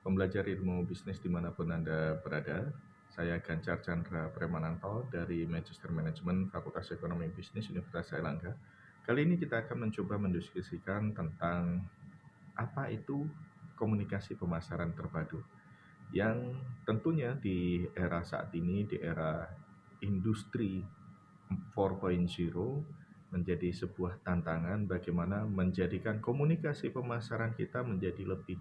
pembelajar ilmu bisnis dimanapun Anda berada. Saya Gancar Chandra Premananto dari Magister Management Fakultas Ekonomi Bisnis Universitas Airlangga. Kali ini kita akan mencoba mendiskusikan tentang apa itu komunikasi pemasaran terpadu, yang tentunya di era saat ini, di era industri 4.0, menjadi sebuah tantangan bagaimana menjadikan komunikasi pemasaran kita menjadi lebih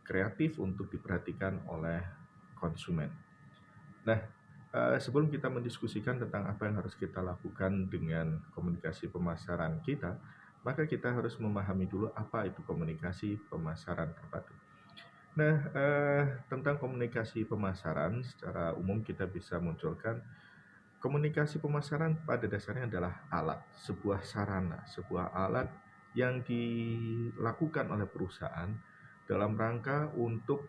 kreatif untuk diperhatikan oleh konsumen. Nah, sebelum kita mendiskusikan tentang apa yang harus kita lakukan dengan komunikasi pemasaran kita, maka kita harus memahami dulu apa itu komunikasi pemasaran terpadu. Nah, tentang komunikasi pemasaran secara umum kita bisa munculkan komunikasi pemasaran pada dasarnya adalah alat, sebuah sarana, sebuah alat yang dilakukan oleh perusahaan dalam rangka untuk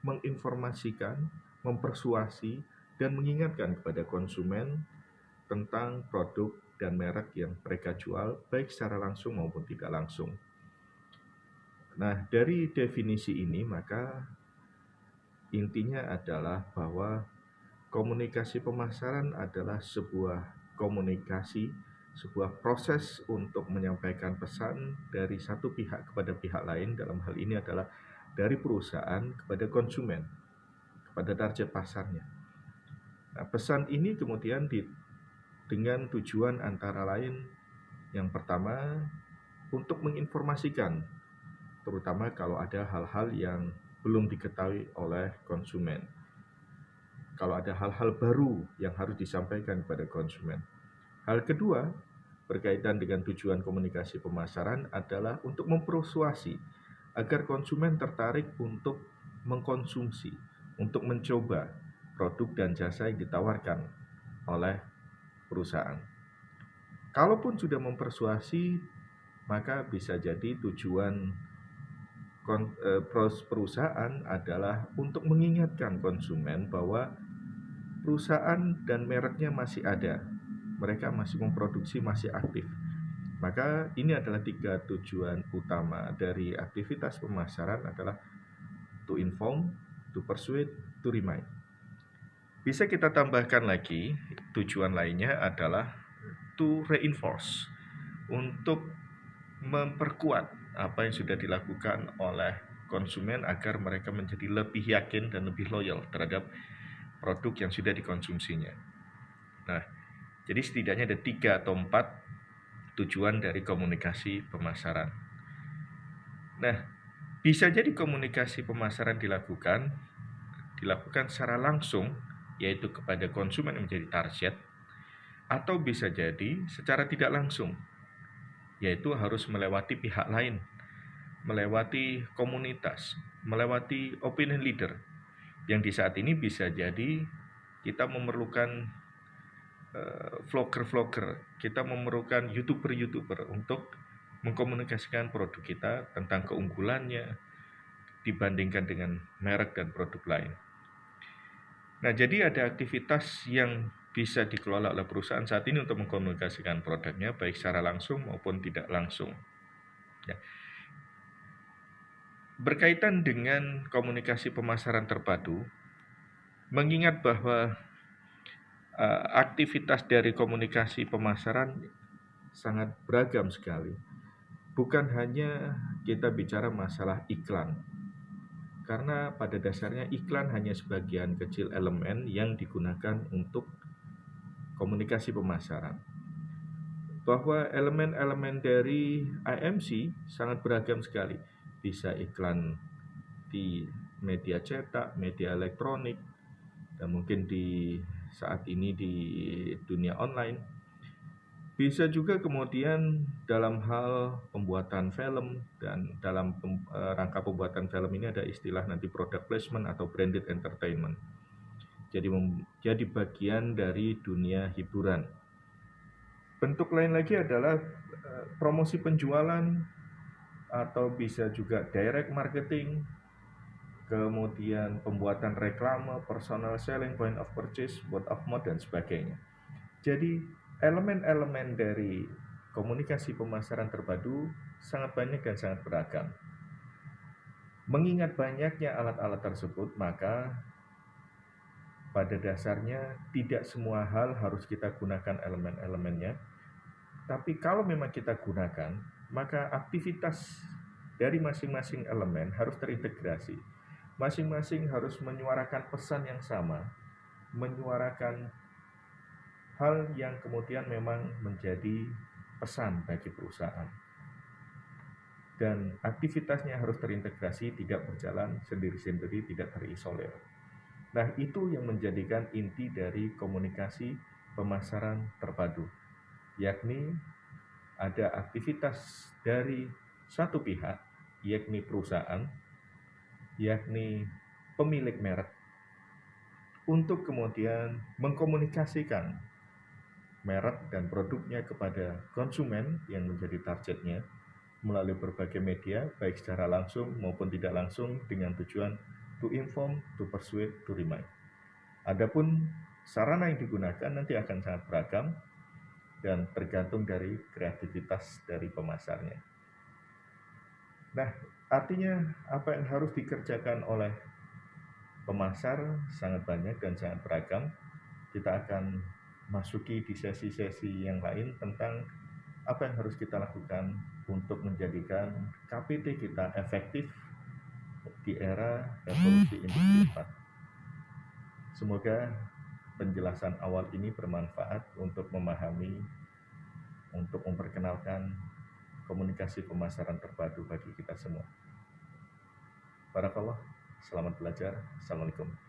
menginformasikan, mempersuasi, dan mengingatkan kepada konsumen tentang produk dan merek yang mereka jual, baik secara langsung maupun tidak langsung. Nah, dari definisi ini, maka intinya adalah bahwa komunikasi pemasaran adalah sebuah komunikasi, sebuah proses untuk menyampaikan pesan dari satu pihak kepada pihak lain, dalam hal ini adalah dari perusahaan kepada konsumen, kepada target pasarnya. Nah, pesan ini kemudian dengan tujuan antara lain yang pertama untuk menginformasikan, terutama kalau ada hal-hal yang belum diketahui oleh konsumen. Kalau ada hal-hal baru yang harus disampaikan kepada konsumen. Hal kedua, berkaitan dengan tujuan komunikasi pemasaran adalah untuk mempersuasi agar konsumen tertarik untuk mengkonsumsi, untuk mencoba produk dan jasa yang ditawarkan oleh perusahaan. Kalaupun sudah mempersuasi, maka bisa jadi tujuan perusahaan adalah untuk mengingatkan konsumen bahwa perusahaan dan mereknya masih ada, mereka masih memproduksi, masih aktif. Maka ini adalah 3 tujuan utama dari aktivitas pemasaran adalah to inform, to persuade, to remind. Bisa kita tambahkan lagi, tujuan lainnya adalah to reinforce, untuk memperkuat apa yang sudah dilakukan oleh konsumen agar mereka menjadi lebih yakin dan lebih loyal terhadap produk yang sudah dikonsumsinya. Nah, jadi setidaknya ada 3 atau 4 tujuan dari komunikasi pemasaran. Nah, bisa jadi komunikasi pemasaran dilakukan secara langsung, yaitu kepada konsumen yang menjadi target, atau bisa jadi secara tidak langsung, yaitu harus melewati pihak lain, melewati komunitas, melewati opinion leader, yang di saat ini bisa jadi kita memerlukan vlogger-vlogger, kita memerlukan youtuber-youtuber untuk mengkomunikasikan produk kita tentang keunggulannya dibandingkan dengan merek dan produk lain. Nah, jadi ada aktivitas yang bisa dikelola oleh perusahaan saat ini untuk mengkomunikasikan produknya baik secara langsung maupun tidak langsung. Ya. Berkaitan dengan komunikasi pemasaran terpadu, mengingat bahwa aktivitas dari komunikasi pemasaran sangat beragam sekali. Bukan hanya kita bicara masalah iklan, karena pada dasarnya iklan hanya sebagian kecil elemen yang digunakan untuk komunikasi pemasaran. Bahwa elemen-elemen dari IMC sangat beragam sekali. Bisa iklan di media cetak, media elektronik, dan mungkin di saat ini di dunia online. Bisa juga kemudian dalam hal pembuatan film, dan dalam rangka pembuatan film ini ada istilah nanti product placement atau branded entertainment. Jadi menjadi bagian dari dunia hiburan. Bentuk lain lagi adalah promosi penjualan, atau bisa juga direct marketing, kemudian pembuatan reklame, personal selling, point of purchase, word of mouth, dan sebagainya. Jadi elemen-elemen dari komunikasi pemasaran terpadu sangat banyak dan sangat beragam. Mengingat banyaknya alat-alat tersebut, maka pada dasarnya tidak semua hal harus kita gunakan elemen-elemennya. Tapi kalau memang kita gunakan, maka aktivitas dari masing-masing elemen harus terintegrasi. Masing-masing harus menyuarakan pesan yang sama, menyuarakan hal yang kemudian memang menjadi pesan bagi perusahaan. Dan aktivitasnya harus terintegrasi, tidak berjalan sendiri-sendiri, tidak terisolir. Nah, itu yang menjadikan inti dari komunikasi pemasaran terpadu, yakni ada aktivitas dari satu pihak, yakni perusahaan, yakni pemilik merek, untuk kemudian mengkomunikasikan merek dan produknya kepada konsumen yang menjadi targetnya melalui berbagai media, baik secara langsung maupun tidak langsung, dengan tujuan to inform, to persuade, to remind. Adapun sarana yang digunakan nanti akan sangat beragam dan tergantung dari kreativitas dari pemasarnya. Nah, artinya apa yang harus dikerjakan oleh pemasar sangat banyak dan sangat beragam. Kita akan masuki di sesi-sesi yang lain tentang apa yang harus kita lakukan untuk menjadikan KPT kita efektif di era revolusi industri 4. Semoga penjelasan awal ini bermanfaat untuk memahami, untuk memperkenalkan komunikasi pemasaran terpadu bagi kita semua. Barakallah, selamat belajar. Assalamualaikum.